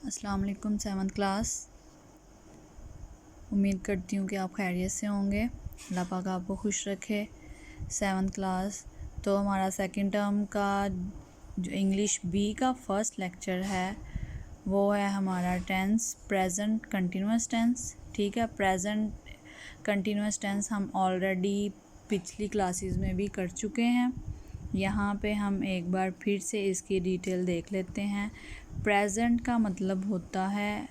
अस्सलाम वालेकुम 7th class. उम्मीद करती हूँ कि आप खैरियत से होंगे। अल्लाह पाक आपको खुश रखे। 7th क्लास तो हमारा सेकंड टर्म का जो इंग्लिश बी का फर्स्ट लेक्चर है वो है हमारा टेंस प्रेजेंट कंटिन्यूस टेंस। ठीक है, प्रेजेंट कंटिन्यूस टेंस हम ऑलरेडी पिछली क्लासेस में भी कर चुके हैं। यहाँ पे हम एक बार फिर से इसकी डिटेल देख लेते हैं। प्रेजेंट का मतलब होता है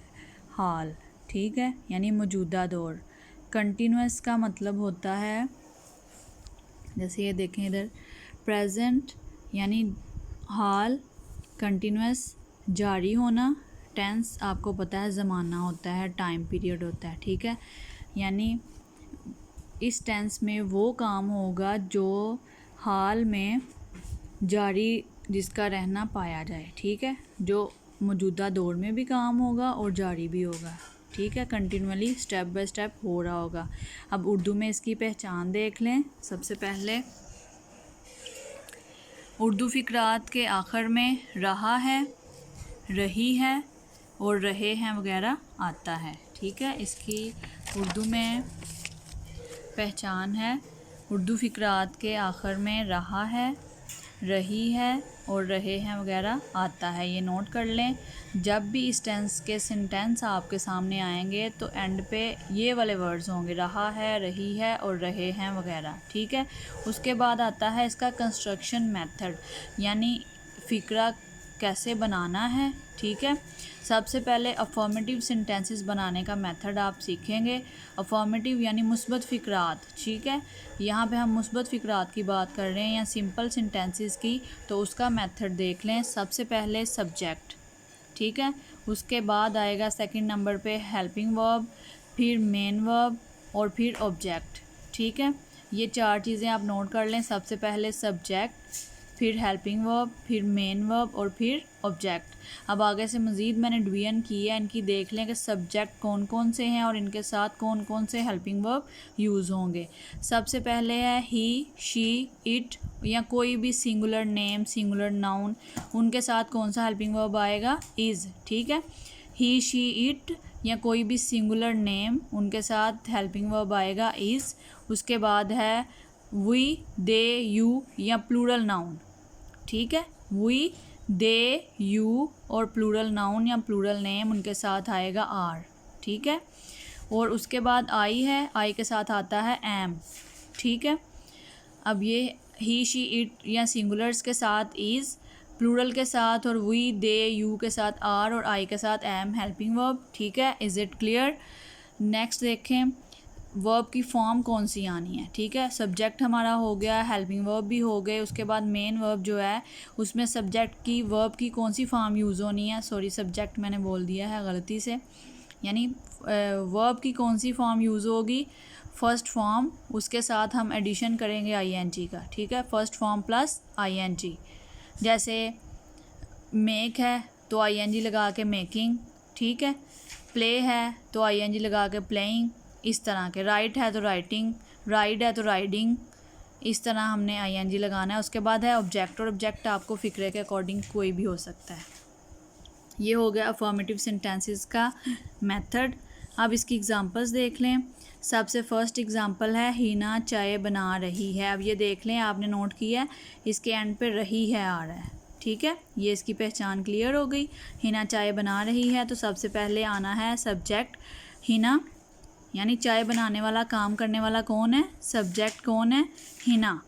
हाल, ठीक है, यानी मौजूदा दौर। कंटिन्यूस का मतलब होता है, जैसे ये देखें इधर, प्रेजेंट यानी हाल, कंटिन्यूस जारी होना, टेंस आपको पता है ज़माना होता है, टाइम पीरियड होता है। ठीक है, यानी इस टेंस में वो काम होगा जो हाल में जारी जिसका रहना पाया जाए। ठीक है, जो मौजूदा दौर में भी काम होगा और जारी भी होगा। ठीक है, कंटिन्यूअली स्टेप बाय स्टेप हो रहा होगा। अब उर्दू में इसकी पहचान देख लें। सबसे पहले उर्दू फ़िक्रात के आखिर में रहा है, रही है और रहे हैं वगैरह आता है। ठीक है, इसकी उर्दू में पहचान है। उर्दू फ़िक्रात के आखिर में रहा है, रही है और रहे हैं वगैरह आता है। ये नोट कर लें। जब भी इस टेंस के सेंटेंस आपके सामने आएंगे तो एंड पे ये वाले वर्ड्स होंगे, रहा है, रही है और रहे हैं वगैरह। ठीक है, उसके बाद आता है इसका कंस्ट्रक्शन मेथड, यानी फ़िक्रा कैसे बनाना है। ठीक है, सबसे पहले अफर्मेटिव सेंटेंसेस बनाने का मेथड आप सीखेंगे। अफर्मेटिव यानी मुस्बत फ़िक्रात। ठीक है, यहाँ पे हम मुस्बत फ़िक्रात की बात कर रहे हैं या सिंपल सेंटेंसेस की, तो उसका मेथड देख लें। सबसे पहले सब्जेक्ट, ठीक है, उसके बाद आएगा सेकंड नंबर पे हेल्पिंग वर्ब, फिर मेन वर्ब और फिर ऑब्जेक्ट। ठीक है, ये चार चीज़ें आप नोट कर लें। सबसे पहले सब्जेक्ट, फिर हेल्पिंग वर्ब, फिर मेन वर्ब और फिर ऑब्जेक्ट। अब आगे से मज़ीद मैंने डिवीजन की है, इनकी देख लें कि सब्जेक्ट कौन कौन से हैं और इनके साथ कौन कौन से हेल्पिंग वर्ब यूज़ होंगे। सबसे पहले है ही, शी, इट या कोई भी सिंगुलर नेम, सिंगुलर नाउन, उनके साथ कौन सा हेल्पिंग वर्ब आएगा? इज़। ठीक है, ही, शी, इट या कोई भी सिंगुलर नेम, उनके साथ हेल्पिंग वर्ब आएगा इज़। उसके बाद है वी, दे, यू या प्लूरल नाउन। ठीक है, वी, दे, यू और प्लूरल नाउन या प्लूरल नेम, उनके साथ आएगा आर। ठीक है, और उसके बाद आई है, आई के साथ आता है एम। ठीक है, अब ये ही, शी, इट या सिंगुलर्स के साथ इज़, प्लूरल के साथ और वी, दे, यू के साथ आर और आई के साथ एम हेल्पिंग वर्ब। ठीक है, इज़ इट क्लियर? नेक्स्ट देखें वर्ब की फॉर्म कौन सी आनी है। ठीक है, सब्जेक्ट हमारा हो गया, हेल्पिंग वर्ब भी हो गए। उसके बाद मेन वर्ब जो है उसमें सब्जेक्ट की वर्ब की कौन सी फॉर्म यूज़ होनी है। सॉरी, सब्जेक्ट मैंने बोल दिया है गलती से, यानी वर्ब की कौन सी फॉर्म यूज़ होगी? फर्स्ट फॉर्म, उसके साथ हम एडिशन करेंगे आईएनजी का। ठीक है, फर्स्ट फॉर्म प्लस आईएनजी। जैसे मेक है तो आईएनजी लगा के मेकिंग। ठीक है, प्ले है तो आईएनजी लगा के प्लेइंग। इस तरह के, राइट है तो राइटिंग, राइड है तो राइडिंग, इस तरह हमने आईएनजी लगाना है। उसके बाद है ऑब्जेक्ट, और ऑब्जेक्ट आपको फ़िक्रे के अकॉर्डिंग कोई भी हो सकता है। ये हो गया अफर्मेटिव सेंटेंसेस का मेथड। अब इसकी एग्जांपल्स देख लें। सबसे फर्स्ट एग्जांपल है हिना चाय बना रही है। अब ये देख लें, आपने नोट किया है इसके एंड पे रही है आ रहा है। ठीक है, ये इसकी पहचान क्लियर हो गई। हिना चाय बना रही है तो सबसे पहले आना है सब्जेक्ट हिना, यानी चाय बनाने वाला, काम करने वाला कौन है? सब्जेक्ट कौन है? हिना।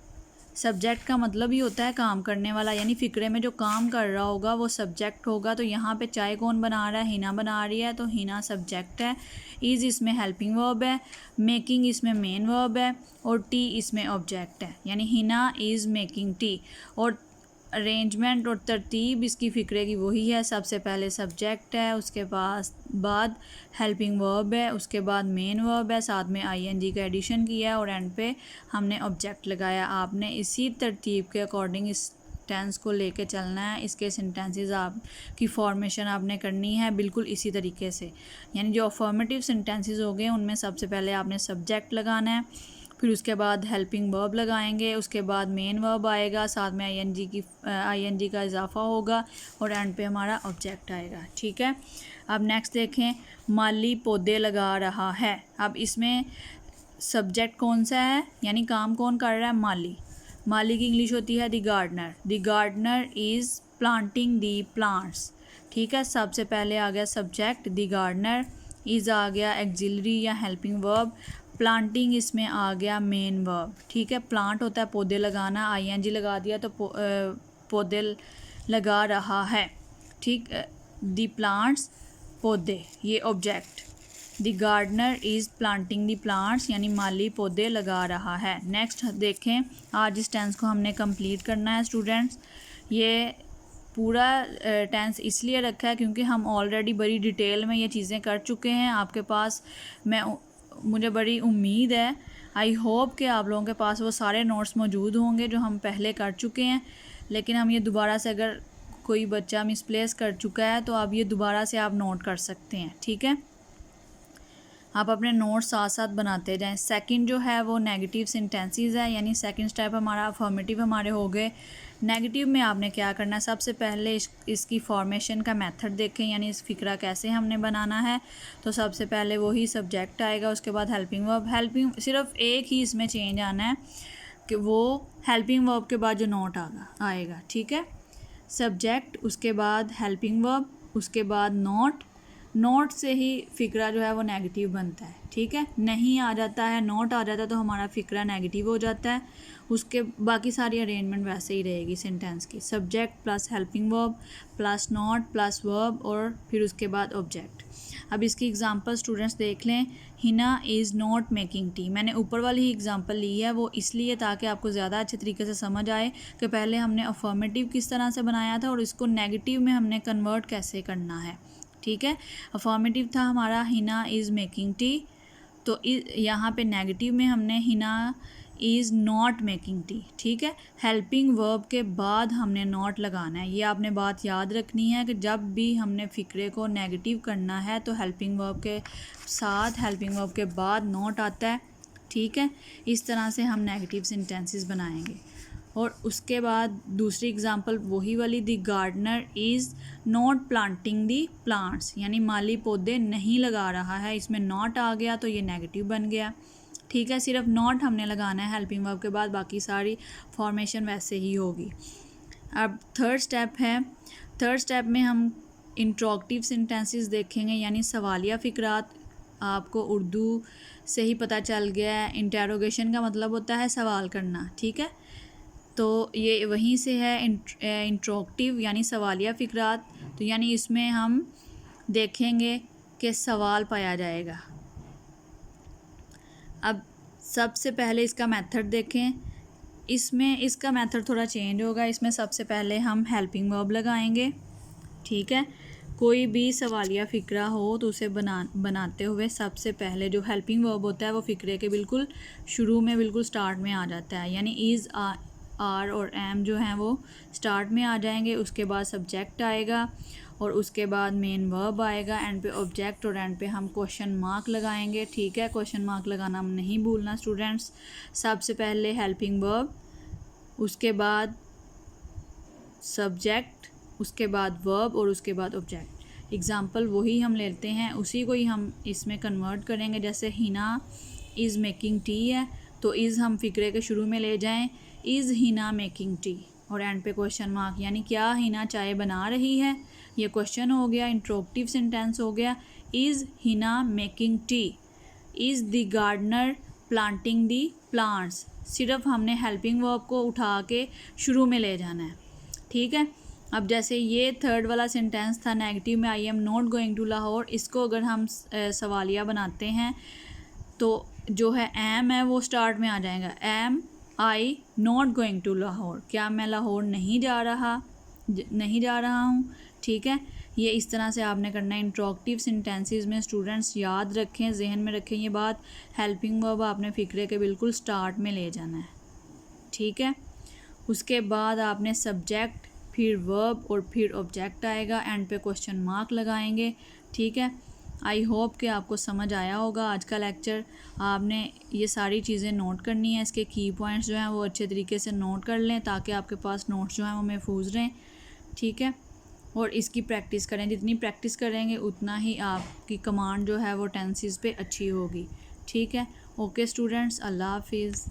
सब्जेक्ट का मतलब ही होता है काम करने वाला, यानी फ़िक्रे में जो काम कर रहा होगा वो सब्जेक्ट होगा। तो यहाँ पे चाय कौन बना रहा है? हिना बना रही है, तो हिना सब्जेक्ट है। इज़ इसमें हेल्पिंग वर्ब है, मेकिंग इसमें मेन वर्ब है और टी इसमें ऑब्जेक्ट है, यानी हिना इज़ मेकिंग टी। और अरेंजमेंट और तरतीब इसकी फ़िक्रे की वही है। सबसे पहले सब्जेक्ट है, उसके बाद हेल्पिंग वर्ब है, उसके बाद मेन वर्ब है, साथ में आईएनजी का एडिशन किया और एंड पे हमने ऑब्जेक्ट लगाया। आपने इसी तरतीब के अकॉर्डिंग इस टेंस को लेके चलना है। इसके सेंटेंसेस आप की फॉर्मेशन आपने करनी है बिल्कुल इसी तरीके से, यानी जो अफर्मेटिव सेंटेंसेस हो गए उनमें सबसे पहले आपने सब्जेक्ट लगाना है, फिर उसके बाद हेल्पिंग वर्ब लगाएंगे, उसके बाद मेन वर्ब आएगा, साथ में आईएनजी का इजाफा होगा और एंड पे हमारा ऑब्जेक्ट आएगा। ठीक है, अब नेक्स्ट देखें, माली पौधे लगा रहा है। अब इसमें सब्जेक्ट कौन सा है, यानी काम कौन कर रहा है, माली। माली की इंग्लिश होती है the gardener. The gardener is planting the plants. ठीक है, सबसे पहले आ गया सब्जेक्ट द गार्डनर, इज़ आ गया एक्सिलरी या हेल्पिंग वर्ब, प्लांटिंग इसमें आ गया मेन वर्ब। ठीक है, प्लांट होता है पौधे लगाना, आईएनजी लगा दिया तो पौधे लगा रहा है। ठीक, द प्लांट्स पौधे, ये object. The gardener is planting the plants, यानी माली पौधे लगा रहा है। नेक्स्ट देखें, आज इस टेंस को हमने कंप्लीट करना है स्टूडेंट्स। ये पूरा टेंस इसलिए रखा है क्योंकि हम ऑलरेडी बड़ी डिटेल में ये चीज़ें कर चुके हैं। आपके पास मुझे बड़ी उम्मीद है, आई होप कि आप लोगों के पास वो सारे नोट्स मौजूद होंगे जो हम पहले कर चुके हैं। लेकिन हम ये दोबारा से, अगर कोई बच्चा मिसप्लेस कर चुका है तो आप ये दोबारा से आप नोट कर सकते हैं। ठीक है, आप अपने नोट्स साथ साथ बनाते जाएं। सेकंड जो है वो नेगेटिव सेंटेंसेस है, यानी सेकंड स्टेप हमारा अफर्मेटिव हमारे हो गए। नेगेटिव में आपने क्या करना है, सबसे पहले इसकी फॉर्मेशन का मेथड देखें, यानी इस फिक्रा कैसे हमने बनाना है। तो सबसे पहले वही सब्जेक्ट आएगा, उसके बाद हेल्पिंग वर्ब। हेल्पिंग सिर्फ एक ही इसमें चेंज आना है कि वो हेल्पिंग वर्ब के बाद जो नोट आएगा। ठीक है, सब्जेक्ट, उसके बाद हेल्पिंग वर्ब, उसके बाद नोट से ही फ़िक्रा जो है वो नेगेटिव बनता है। ठीक है, नहीं आ जाता है, नोट आ जाता है तो हमारा फ़िक्रा नेगेटिव हो जाता है। उसके बाकी सारी अरेंजमेंट वैसे ही रहेगी सेंटेंस की, subject plus helping verb plus note plus verb और फिर उसके बाद ऑब्जेक्ट। अब इसकी एग्जांपल स्टूडेंट्स देख लें। Hina is not making tea. मैंने ऊपर वाली ही एग्जांपल ली है, वो इसलिए ताकि आपको ज़्यादा अच्छे तरीके से समझ आए कि पहले हमने अफर्मेटिव किस तरह से बनाया था और इसको नेगेटिव में हमने कन्वर्ट कैसे करना है। ठीक है, अफर्मेटिव था हमारा हिना इज़ मेकिंग टी, तो यहाँ पे नेगेटिव में हमने Hina is not making tea. ठीक है, हेल्पिंग वर्ब के बाद हमने नॉट लगाना है। ये आपने बात याद रखनी है कि जब भी हमने फ़िक्रे को नेगेटिव करना है तो हेल्पिंग वर्ब के साथ, हेल्पिंग वर्ब के बाद नॉट आता है। ठीक है, इस तरह से हम नेगेटिव सेंटेंसेस बनाएंगे। और उसके बाद दूसरी एग्जांपल वही वाली, the gardener is not planting the plants, यानी माली पौधे नहीं लगा रहा है। इसमें नॉट आ गया तो ये नेगेटिव बन गया। ठीक है, सिर्फ नॉट हमने लगाना है हेल्पिंग वर्ब के बाद, बाकी सारी फॉर्मेशन वैसे ही होगी। अब थर्ड स्टेप है, थर्ड स्टेप में हम इंट्रोगेटिव सेंटेंसेस देखेंगे, यानी सवालिया फ़िक्रात। आपको उर्दू से ही पता चल गया है, इंटेरोगेशन का मतलब होता है सवाल करना। ठीक है, तो ये वहीं से है इंट्रोगेटिव यानी सवालिया फ़िक्रात। तो यानी इसमें हम देखेंगे कि सवाल पाया जाएगा। अब सबसे पहले इसका मेथड देखें। इसमें इसका मेथड थोड़ा चेंज होगा। इसमें सबसे पहले हम हेल्पिंग वर्ब लगाएंगे। ठीक है, कोई भी सवालिया फ़िक्रा हो तो उसे बनाते हुए सबसे पहले जो हेल्पिंग वर्ब होता है वो फ़िक्रे के बिल्कुल शुरू में, बिल्कुल स्टार्ट में आ जाता है, यानी इज़, आर और एम जो हैं वो स्टार्ट में आ जाएंगे। उसके बाद सब्जेक्ट आएगा और उसके बाद मेन वर्ब आएगा, एंड पे ऑब्जेक्ट और एंड पे हम क्वेश्चन मार्क लगाएंगे। ठीक है, क्वेश्चन मार्क लगाना हम नहीं भूलना स्टूडेंट्स। सबसे पहले हेल्पिंग वर्ब, उसके बाद सब्जेक्ट, उसके बाद वर्ब और उसके बाद ऑब्जेक्ट। एग्जांपल वही हम लेते हैं, उसी को ही हम इसमें कन्वर्ट करेंगे। जैसे हिना इज़ मेकिंग टी है तो इज़ हम फ़िक्रे के शुरू में ले जाएं, इज़ हिना मेकिंग टी, और एंड पे क्वेश्चन मार्क, यानी क्या हिना चाय बना रही है, ये क्वेश्चन हो गया, इंट्रोगेटिव सेंटेंस हो गया। Is Hina making tea, is the gardener planting the plants. सिर्फ हमने हेल्पिंग वर्ब को उठा के शुरू में ले जाना है। ठीक है, अब जैसे ये थर्ड वाला सेंटेंस था नेगेटिव में, I am not going to Lahore, इसको अगर हम सवालिया बनाते हैं तो जो है एम है वो स्टार्ट में आ जाएगा, am I not going to Lahore, क्या मैं लाहौर नहीं जा रहा हूँ। ठीक है, ये इस तरह से आपने करना है। इंट्रोगेटिव सेंटेंसेस में स्टूडेंट्स याद रखें, जहन में रखें ये बात, हेल्पिंग वर्ब आपने फ़िक्रे के बिल्कुल स्टार्ट में ले जाना है। ठीक है, उसके बाद आपने सब्जेक्ट, फिर वर्ब और फिर ऑब्जेक्ट आएगा, एंड पे क्वेश्चन मार्क लगाएंगे। ठीक है, आई होप कि आपको समझ आया होगा आज का लेक्चर। आपने ये सारी चीज़ें नोट करनी है, इसके की पॉइंट्स जो हैं वो अच्छे तरीके से नोट कर लें ताकि आपके पास नोट्स जो हैं वो महफूज रहें। ठीक है, और इसकी प्रैक्टिस करें। जितनी प्रैक्टिस करेंगे उतना ही आपकी कमांड जो है वो टेंसेस पे अच्छी होगी। ठीक है, ओके स्टूडेंट्स, अल्लाह हाफिज़।